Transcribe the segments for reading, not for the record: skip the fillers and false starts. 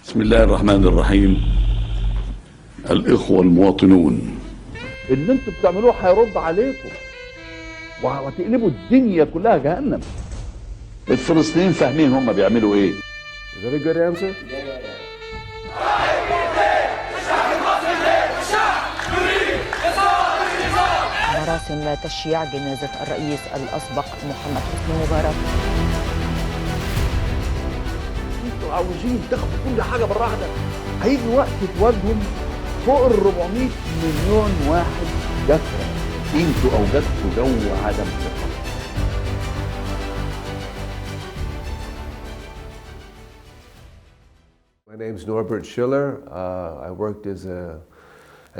بسم الله الرحمن الرحيم. الإخوة المواطنون، اللي انتوا بتعملوه هيرد عليكم وهتقلبوا الدنيا كلها جهنم. الفلسطينيين فاهمين هم بيعملوا ايه. Is that a good answer? مراسم تشييع جنازة الرئيس الأسبق محمد حسني مبارك. انتوا عاوزين تاخدوا كل حاجة بالراحة واحدة، هيجي وقت تواجهوا فوق ال 400 مليون واحد يكره. انتوا اوجدتوا جو عدم ثقة. My name's Nوربت Schiller. I worked as a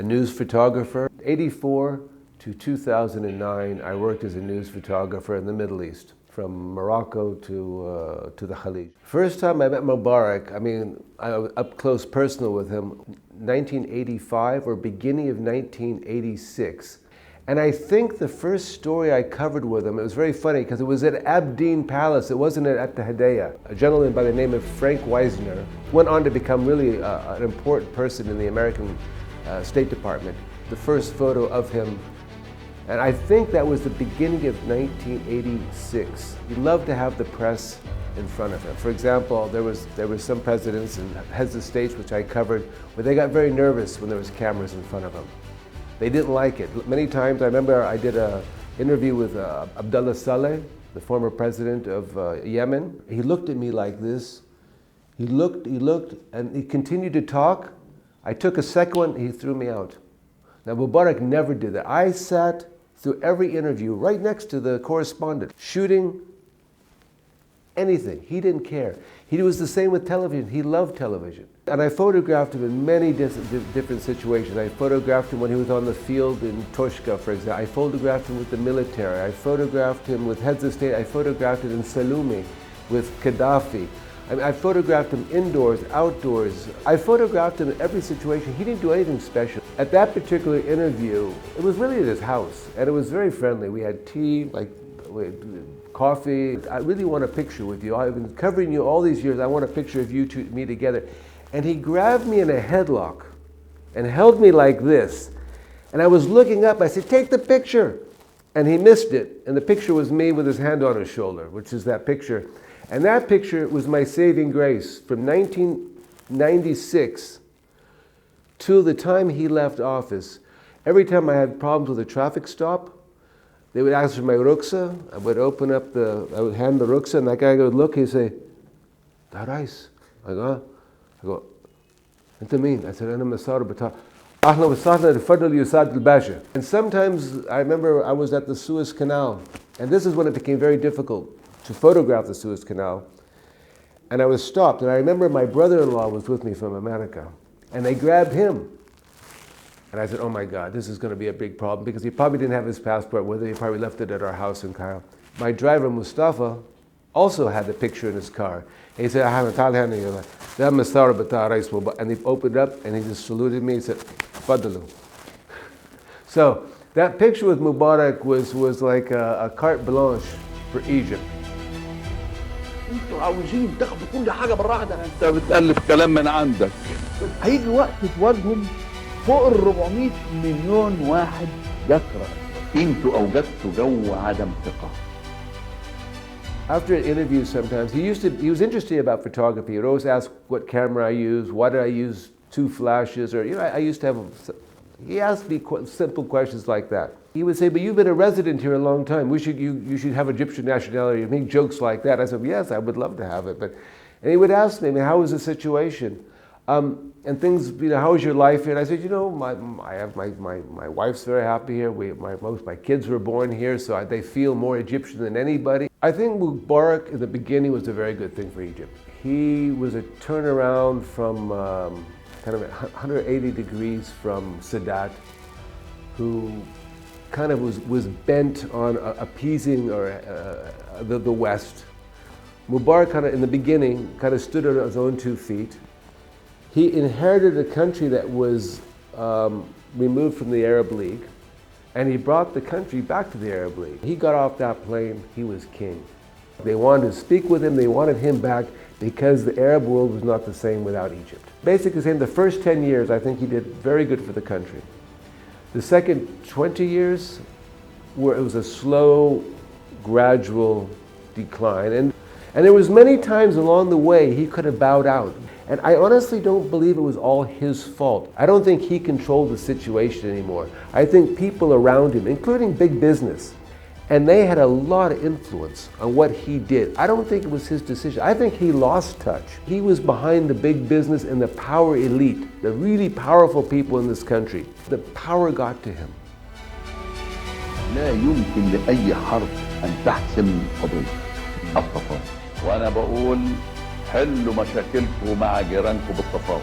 news photographer. 84 to 2009, I worked as a news photographer in the Middle East, from Morocco to the Khalij. First time I met Mubarack, I mean, I was up close personal with him, 1985 or beginning of 1986. And I think the first story I covered with him, it was very funny because it was at Abdeen Palace, it wasn't at the Hadaya. A gentleman by the name of Frank Wisner went on to become really an important person in the American State Department. The first photo of him, and I think that was the beginning of 1986. He loved to have the press in front of him. For example, there was some presidents and heads of states which I covered where they got very nervous when there was cameras in front of them. They didn't like it. Many times, I remember I did an interview with Abdullah Saleh, the former president of Yemen. He looked at me like this. He looked, and he continued to talk. I took a second one, he threw me out. Now, Mubarack never did that. I sat through every interview right next to the correspondent, shooting anything. He didn't care. He was the same with television. He loved television. And I photographed him in many different situations. I photographed him when he was on the field in Toshka, for example. I photographed him with the military. I photographed him with heads of state. I photographed him in Salumi with Gaddafi. I photographed him indoors, outdoors. I photographed him in every situation. He didn't do anything special. At that particular interview, it was really at his house, and it was very friendly. We had tea, coffee. I really want a picture with you. I've been covering you all these years. I want a picture of you two, me together. And he grabbed me in a headlock and held me like this. And I was looking up. I said, "Take the picture." And he missed it. And the picture was me with his hand on his shoulder, which is that picture. And that picture was my saving grace from 1996 till the time he left office. Every time I had problems with a traffic stop, they would ask for my ruksa. I would open up I would hand the ruksa, and that guy would look, he'd say, "Da Rais." I go, "Anta meen?" I said, "Ana Masar Bata. Ahla wa sahla tafadal Yusad al-Basha." And sometimes I remember I was at the Suez Canal, and this is when it became very difficult to photograph the Suez Canal. And I was stopped, and I remember my brother-in-law was with me from America, and they grabbed him. And I said, "Oh my God, this is going to be a big problem," because he probably didn't have his passport with him. He probably left it at our house in Cairo. My driver, Mustafa, also had the picture in his car. And he said, and he opened up, and he just saluted me. He said, "Fadalu." So that picture with Mubarack was like a carte blanche for Egypt. انتوا عاوزين تاخدوا كل حاجة بالراحة واحدة. انت بتألف كلام من عندك. هيجي وقت تواجهوا فوق ال 400 مليون واحد يكره. انتوا اوجدتوا جو عدم ثقة. After an interview sometimes, he was interested about photography. He would always ask what camera I use, why did I use 2 flashes, or I used to have, he asked me simple questions like that. He would say, "But you've been a resident here a long time. You should have Egyptian nationality." He'd make jokes like that. I said, "Yes, I would love to have it." And he would ask me, "How is the situation? And things, how is your life here?" And I said, my wife's very happy here. Most of my kids were born here, so they feel more Egyptian than anybody. I think Mubarack in the beginning was a very good thing for Egypt. He was a turnaround from kind of 180 degrees from Sadat, who kind of was bent on appeasing the West. Mubarack kind of, in the beginning, kind of stood on his own 2 feet. He inherited a country that was removed from the Arab League, and he brought the country back to the Arab League. He got off that plane, he was king. They wanted to speak with him, they wanted him back because the Arab world was not the same without Egypt. Basically saying the first 10 years, I think he did very good for the country. The second 20 years, where it was a slow, gradual decline. And there was many times along the way he could have bowed out. And I honestly don't believe it was all his fault. I don't think he controlled the situation anymore. I think people around him, including big business, and they had a lot of influence on what he did. I don't think it was his decision. I think he lost touch. He was behind the big business and the power elite, the really powerful people in this country. The power got to him. لا يمكن لأي حرب أن تحسم قضية التفاوض. وأنا بقول حلوا مشاكلكم مع جيرانكم بالتفاوض.